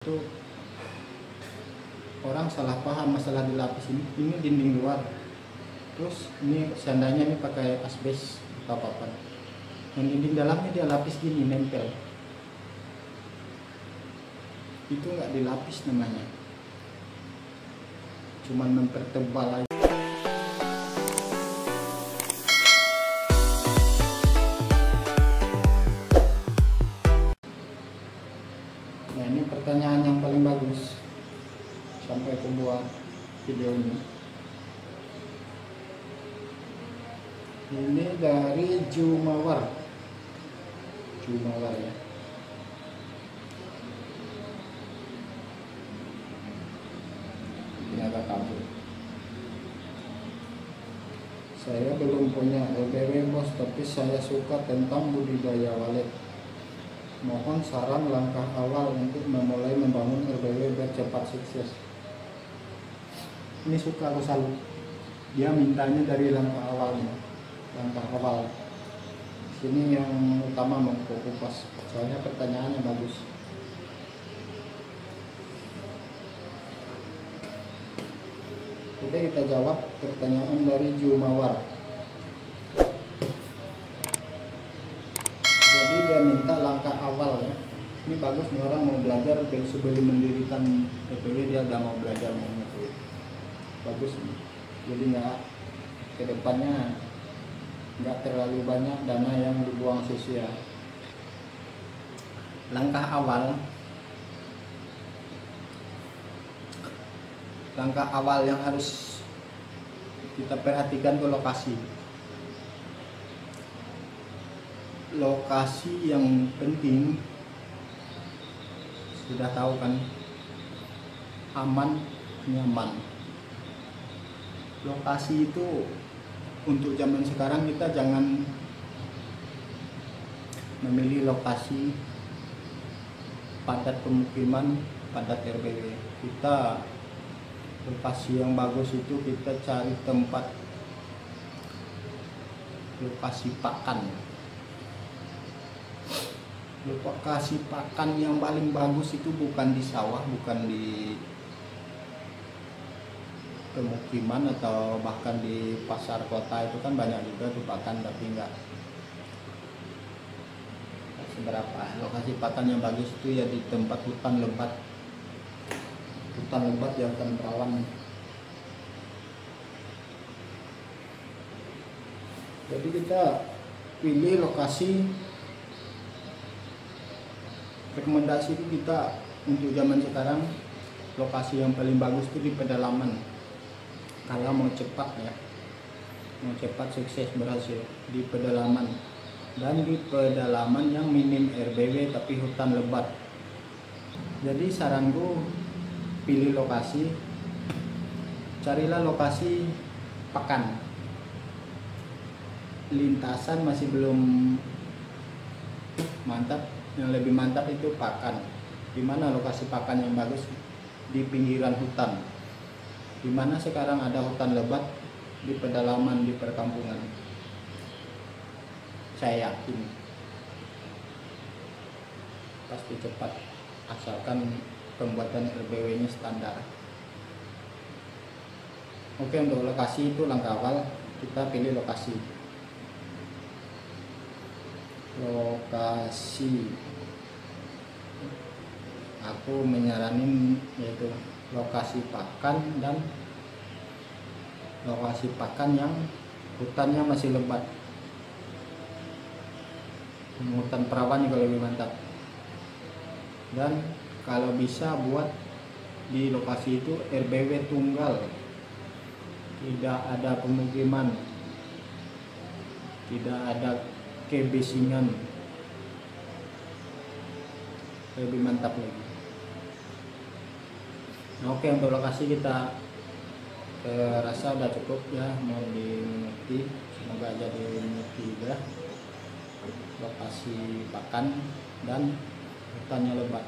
Itu orang salah paham masalah dilapis ini dinding luar, terus ini seandainya ini pakai asbes atau apa, yang dinding dalamnya dia lapis gini nempel, itu nggak dilapis namanya, cuman mempertebal aja. Nah, ini pertanyaan yang paling bagus sampai pembuat video ini. Ini dari Jumawar ya. Ini agak kabur. Saya belum punya LBW bos, tapi saya suka tentang budidaya walet. Mohon saran langkah awal untuk memulai membangun RBW biar cepat sukses. Ini suka aku salut. Dia mintanya dari langkah awalnya. Langkah awal. Sini yang utama mau kupas. Soalnya pertanyaannya bagus. Oke, kita jawab pertanyaan dari Jumawar. Jadi dia minta langkah awal ya. Ini bagus nih, orang mau belajar sebelum mendirikan PPW dia udah mau belajar mau ngerti. Bagus nih. Jadi nggak kedepannya nggak terlalu banyak dana yang dibuang sia-sia. Langkah awal yang harus kita perhatikan ke lokasi yang penting. Sudah tahu kan, aman, nyaman. Lokasi itu untuk zaman sekarang kita jangan memilih lokasi padat pemukiman, padat RBW. Kita lokasi yang bagus itu kita cari tempat lokasi pakan. Lokasi pakan yang paling bagus itu bukan di sawah, bukan di pemukiman atau bahkan di pasar kota. Itu kan banyak juga tuh pakan, tapi enggak seberapa. Lokasi pakan yang bagus itu ya di tempat hutan lebat yang akan rawan. Jadi kita pilih lokasi. Rekomendasi itu kita untuk zaman sekarang lokasi yang paling bagus itu di pedalaman. Kalau mau cepat ya, mau cepat sukses berhasil di pedalaman, dan di pedalaman yang minim RBW tapi hutan lebat. Jadi saranku pilih lokasi, carilah lokasi pakan. Lintasan masih belum mantap. Yang lebih mantap itu pakan. Dimana lokasi pakan yang bagus? Di pinggiran hutan. Dimana sekarang ada hutan lebat, di pedalaman, di perkampungan. Saya yakin pasti cepat, asalkan pembuatan RBW-nya standar. Oke, untuk lokasi itu langkah awal, kita pilih lokasi. Aku menyaranin yaitu lokasi pakan dan lokasi pakan yang hutannya masih lebat. Hutan perawan juga lebih mantap. Dan kalau bisa buat di lokasi itu RBW tunggal, tidak ada pemukiman, tidak ada kebesingan, lebih mantap lagi. Oke, untuk lokasi kita rasa udah cukup ya, mau dimengerti, semoga aja dimengerti juga. Lokasi pakan dan hutannya lebat.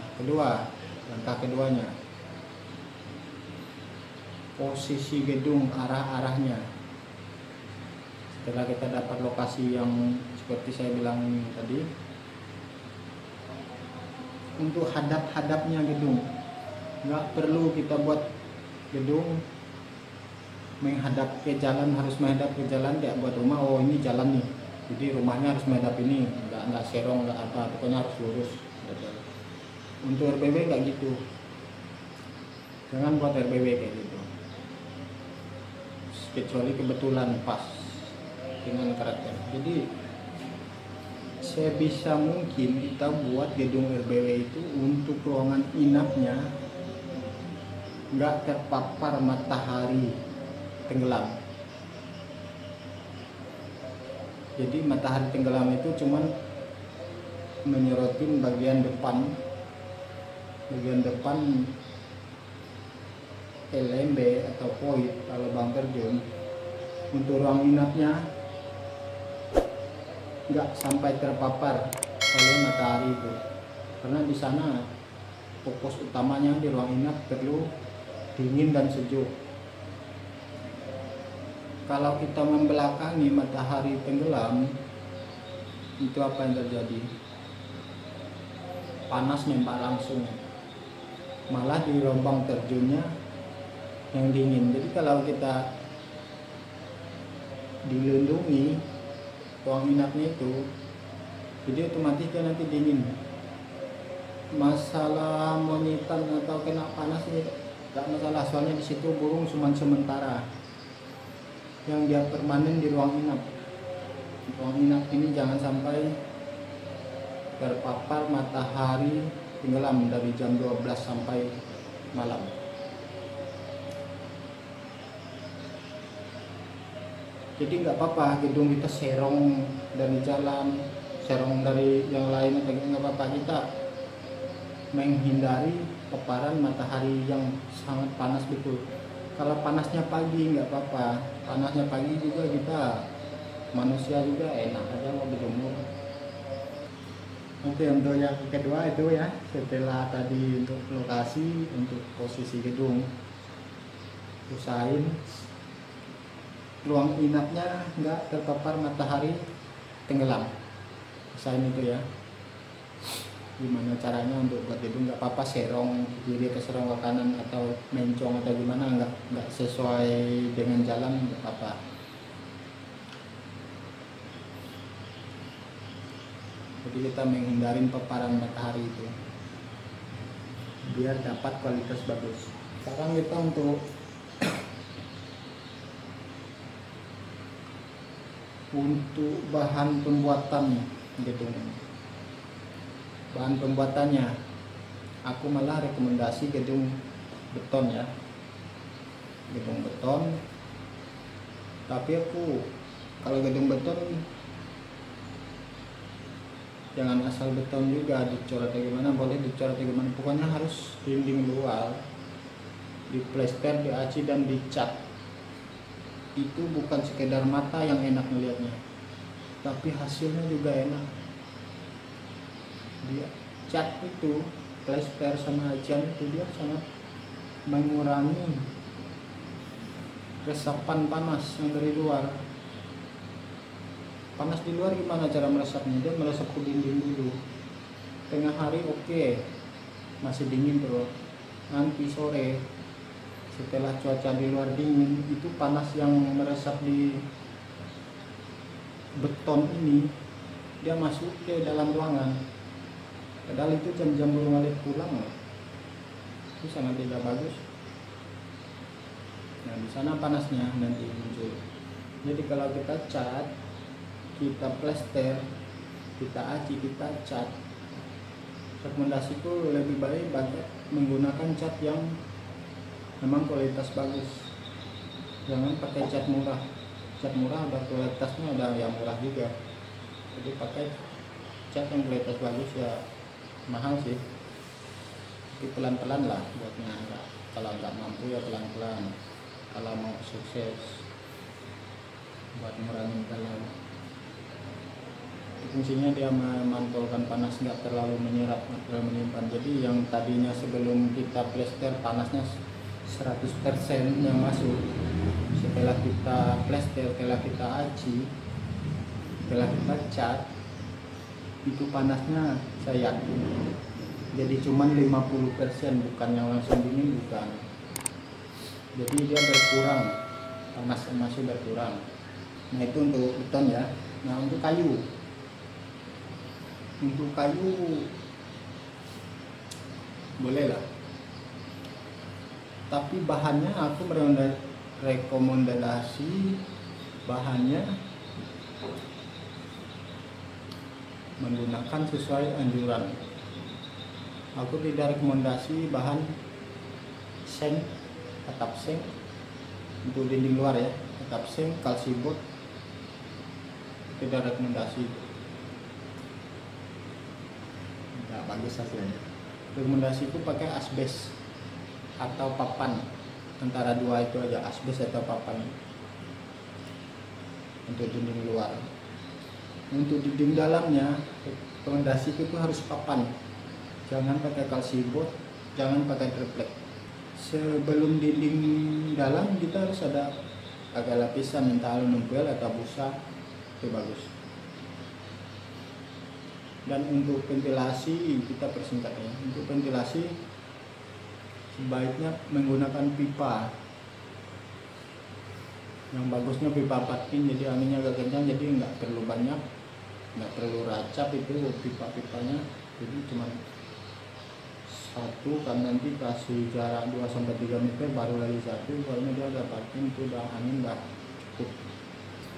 Nah, langkah keduanya, posisi gedung, arah-arahnya. Setelah kita dapat lokasi yang seperti saya bilang tadi, untuk hadap-hadapnya gedung. Nggak perlu kita buat gedung menghadap ke jalan, harus menghadap ke jalan. Kayak buat rumah, oh ini jalan nih, jadi rumahnya harus menghadap ini, nggak serong, nggak apa, pokoknya harus lurus. Untuk RBW nggak gitu, jangan buat RBW kayak gitu, kecuali kebetulan pas dengan karakter. Jadi sebisa mungkin kita buat gedung RBW itu untuk ruangan inapnya nggak terpapar matahari tenggelam. Jadi matahari tenggelam itu cuman menyerotin bagian depan LMB atau void kalau bang terjun. Untuk ruang inapnya nggak sampai terpapar oleh matahari itu, karena di sana fokus utamanya di ruang inap perlu dingin dan sejuk. Kalau kita membelakangi matahari tenggelam, itu apa yang terjadi? Panas nembak langsung, malah di lubang terjunnya yang dingin. Jadi kalau kita dilindungi ruang inapnya itu, jadi otomatis dia nanti dingin. Masalah monyitan atau kena panas ini nggak masalah, soalnya di situ burung cuma sementara, yang dia permanen di ruang inap. Ruang inap ini jangan sampai terpapar matahari tenggelam dari jam 12 sampai malam. Jadi nggak apa-apa gedung kita serong dari jalan, serong dari yang lain, atau nggak apa-apa, kita menghindari paparan matahari yang sangat panas betul. Kalau panasnya pagi nggak apa-apa, panasnya pagi juga kita manusia juga enak aja mau berjemur. Oke, untuk yang kedua itu ya, setelah tadi untuk lokasi, untuk posisi gedung, usahain ruang inapnya nggak terpapar matahari tenggelam. Usahain itu ya. Gimana caranya untuk buat gedung, nggak apa-apa serong kiri ke serong ke kanan atau mencong atau gimana, nggak sesuai dengan jalan, nggak apa-apa. Jadi kita menghindarin paparan matahari itu biar dapat kualitas bagus. Sekarang kita untuk bahan pembuatan gedung. Bahan pembuatannya aku malah rekomendasi gedung beton ya, gedung beton. Tapi aku kalau gedung beton jangan asal beton juga, dicoret gimana, boleh dicoret gimana, pokoknya harus dinding luar diplester, diaci dan dicat. Itu bukan sekedar mata yang enak melihatnya, tapi hasilnya juga enak. Dia cat itu, plester sama acian itu, dia sangat mengurangi resapan panas yang dari luar. Panas di luar gimana cara meresapnya? Dia meresap ke dinding dulu. Tengah hari oke, masih dingin bro. Nanti sore setelah cuaca di luar dingin, itu panas yang meresap di beton ini dia masuk ke dalam ruangan. Padahal itu jam-jam burung alit pulang loh. Itu sangat tidak bagus. Nah di sana panasnya nanti muncul. Jadi kalau kita cat, kita plester, kita aci, kita cat, rekomendasiku lebih baik menggunakan cat yang memang kualitas bagus. Jangan pakai cat murah. Cat murah ada kualitasnya, ada yang murah juga. Jadi pakai cat yang kualitas bagus ya, mahal sih, tapi pelan-pelan lah buatnya. Kalau nggak mampu ya pelan-pelan. Kalau mau sukses buat ngurangin kalau fungsinya dia memantulkan panas, nggak terlalu menyerap, nggak terlalu menyimpan. Jadi yang tadinya sebelum kita plester panasnya 100% yang masuk, setelah kita plester, setelah kita aci, setelah kita cat, itu panasnya saya yakin jadi cuman 50%, bukan yang langsung dingin, bukan. Jadi dia berkurang, panas masih berkurang. Nah itu untuk beton ya. Nah untuk kayu boleh lah, tapi bahannya aku rekomendasi bahannya menggunakan sesuai anjuran. Aku tidak rekomendasi bahan seng, atap seng untuk dinding luar ya, atap seng, kalsibot, tidak rekomendasi, tidak bagus hasilnya. Rekomendasiku pakai asbes atau papan, antara dua itu aja, asbes atau papan untuk dinding luar. Untuk dinding dalamnya rekomendasiku itu harus papan, jangan pakai kalsibot, jangan pakai triplek. Sebelum dinding dalam kita harus ada agak lapisan, entah aluminium foil atau busa, itu bagus. Dan untuk ventilasi kita persingkat ya. Untuk ventilasi sebaiknya menggunakan pipa. Yang bagusnya pipa 4 pin, jadi anginnya agak kencang, jadi nggak perlu banyak, nggak perlu racap itu pipa-pipanya. Jadi cuma satu, kan nanti kasih jarak 2-3 meter baru lagi satu, soalnya dia ada 4 pin itu udah angin udah cukup.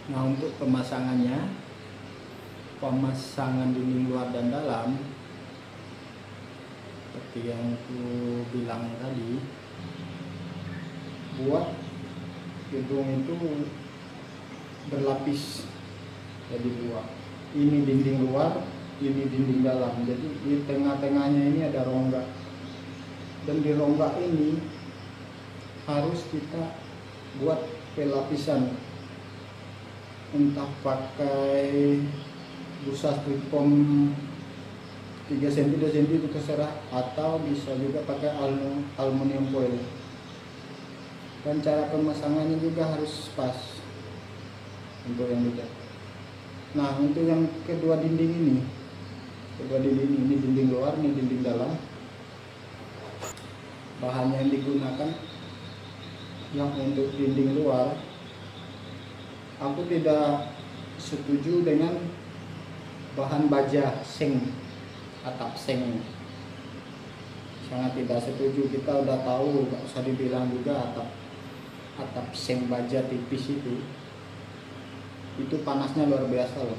Nah untuk pemasangan dinding luar dan dalam, seperti yang aku bilang tadi, buat gedung itu berlapis jadi dua. Ini dinding luar, ini dinding dalam. Jadi di tengah-tengahnya ini ada rongga, dan di rongga ini harus kita buat pelapisan, entah pakai busa strip foam 3 cm 2 cm itu terserah, atau bisa juga pakai aluminium foil. Dan cara pemasangannya juga harus pas untuk yang beda. Nah untuk yang kedua dinding ini dinding luar, ini dinding dalam. Bahan yang digunakan yang untuk dinding luar, aku tidak setuju dengan bahan baja seng, atap seng. Sangat tidak setuju. Kita udah tahu, nggak usah dibilang juga, atap seng baja tipis itu panasnya luar biasa loh.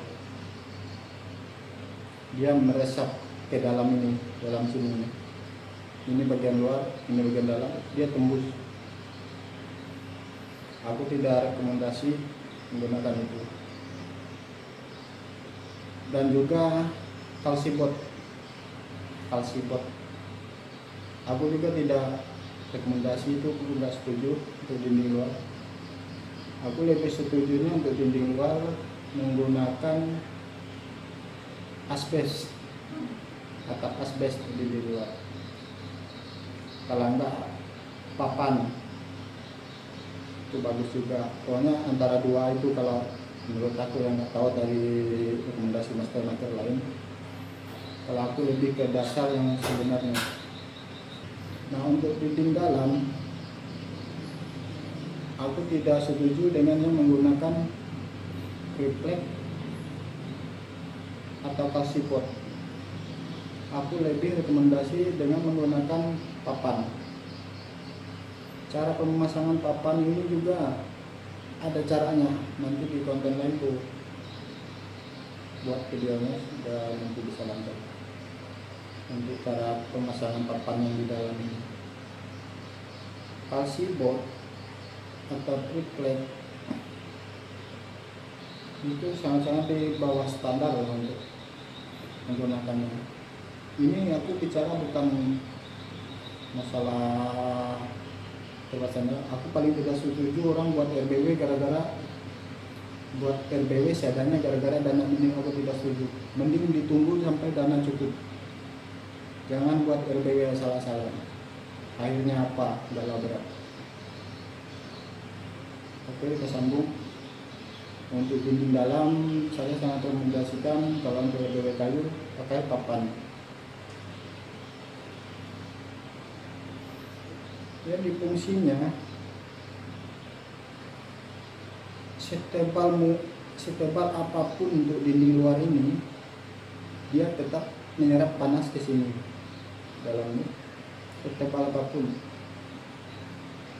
Dia meresap ke dalam ini, dalam sini. Ini bagian luar, ini bagian dalam, dia tembus. Aku tidak rekomendasi menggunakan itu. Dan juga kalsibot, aku juga tidak rekomendasi itu, aku tidak setuju untuk dinding luar. Aku lebih setujunya untuk dinding luar menggunakan asbes, atap asbes di dinding luar. Kalau enggak papan itu bagus juga. Pokoknya antara dua itu kalau menurut aku, yang nggak tahu dari rekomendasi master lain. Kalau aku lebih ke dasar yang sebenarnya. Nah untuk dinding dalam, aku tidak setuju dengan yang menggunakan triplek atau kalsibot. Aku lebih rekomendasi dengan menggunakan papan. Cara pemasangan papan ini juga ada caranya, nanti di konten lain tuh buat videonya, dan nanti bisa lanjut untuk cara pemasangan papan yang di dalam ini. Kalsibot atau triplek itu sangat-sangat di bawah standar untuk menggunakannya. Ini aku bicara bukan masalah kebasannya. Aku paling tidak setuju orang buat RBW seadanya gara-gara dana minim. Aku tidak setuju. Mending ditunggu sampai dana cukup. Jangan buat RBW salah-salah. Akhirnya apa? Galau berat. Oke, kita sambung. Untuk dinding dalam, saya sangat rekomendasikan kalau untuk RBW kayu pakai papan. Jadi fungsinya setebal apapun untuk dinding luar ini, dia tetap menyerap panas ke sini dalamnya, setebal apapun.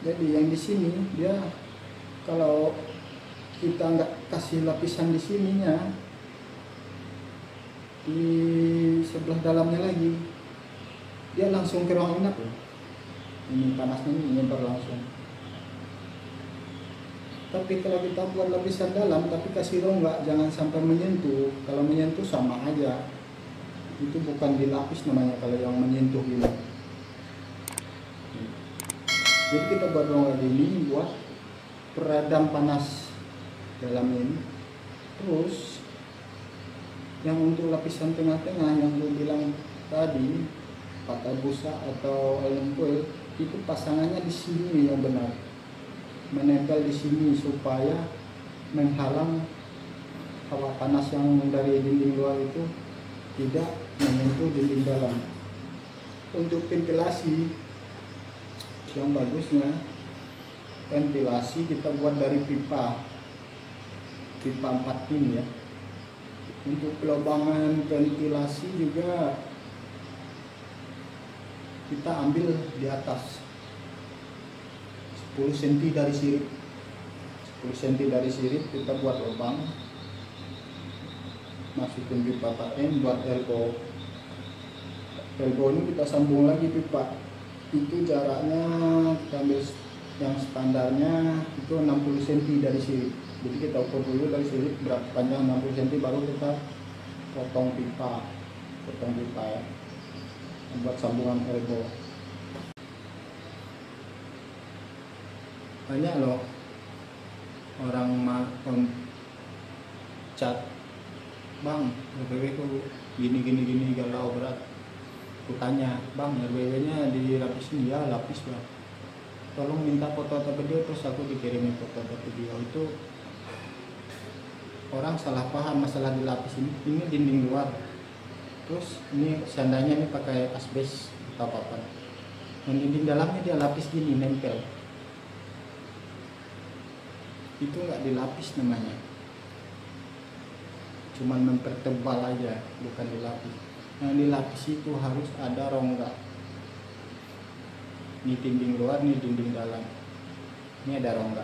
Jadi yang di sini dia, kalau kita nggak kasih lapisan di sininya, di sebelah dalamnya lagi, dia langsung ke ruang inap. Ini panasnya ini nyebar langsung. Tapi kalau kita buat lapisan dalam tapi kasih rongga, jangan sampai menyentuh. Kalau menyentuh sama aja, itu bukan dilapis namanya kalau yang menyentuh ini. Jadi kita buat rongga ini buat peredam panas dalam ini. Terus yang untuk lapisan tengah-tengah yang gue bilang tadi, patah busa atau aluminium foil, itu pasangannya di sini yang benar, menempel di sini supaya menghalang hawa panas yang dari dinding luar itu tidak menyentuh dinding dalam. Untuk ventilasi yang bagusnya, ventilasi kita buat dari pipa 4 pin ya. Untuk pelubangan ventilasi juga kita ambil di atas 10 cm dari sirip. 10 cm dari sirip kita buat lubang, masukin pipa 4 pin, buat elbow. Elbow ini kita sambung lagi pipa. Itu jaraknya kita ambil yang standarnya itu 60 cm dari sirip. Jadi kita ukur dulu dari sirip berapa panjang 60 cm, baru kita potong pipa ya, buat sambungan elbow. Banyak loh orang cat, bang RBW kok gini galau berat. Aku tanya, bang RBW nya dilapisin? Ya lapis bang. Tolong minta foto atau video, terus aku dikirimin foto atau video. Itu orang salah paham masalah dilapis ini dinding luar, terus ini seandainya ini pakai asbes atau apa, yang dinding dalamnya dia lapis gini nempel, itu nggak dilapis namanya, cuman mempertebal aja, bukan dilapis. Yang dilapis itu harus ada rongga. Ini dinding luar, ini dinding dalam, ini ada rongga.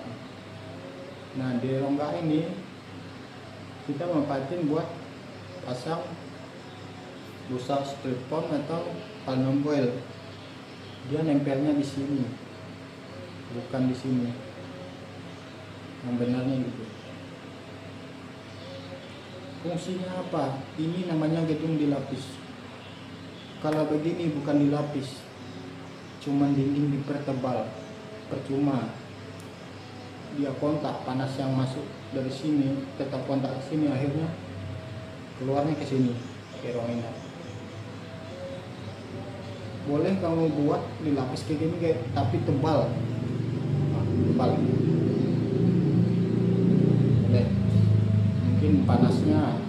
Nah di rongga ini kita manfaatin buat pasang busa stripon atau aluminium foil. Dia nempelnya di sini, bukan di sini. Yang benarnya gitu. Fungsinya apa? Ini namanya gedung dilapis. Kalau begini bukan dilapis, cuman dinding dipertebal, percuma. Dia kontak panas yang masuk dari sini tetap kontak ke sini, akhirnya keluarnya ke sini, ke ruang inap. Boleh kamu buat dilapis kayak gini tapi tebal, tebal. Boleh. Mungkin panasnya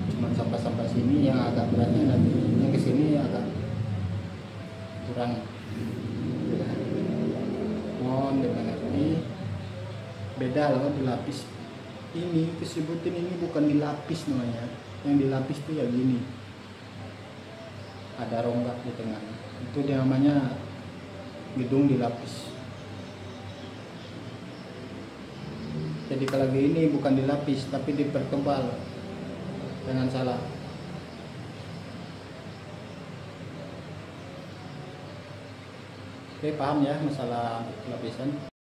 cuma sampai sini, yang agak beratnya nanti yang ke sini agak kurang. Mohon dimengerti. Beda loh dilapis. Ini disebutin ini bukan dilapis namanya. Yang dilapis tuh ya gini, ada rongga di tengah, itu dia namanya gedung dilapis. Jadi kalau gini bukan dilapis tapi dipertebal, jangan salah. Oke, paham ya masalah lapisan.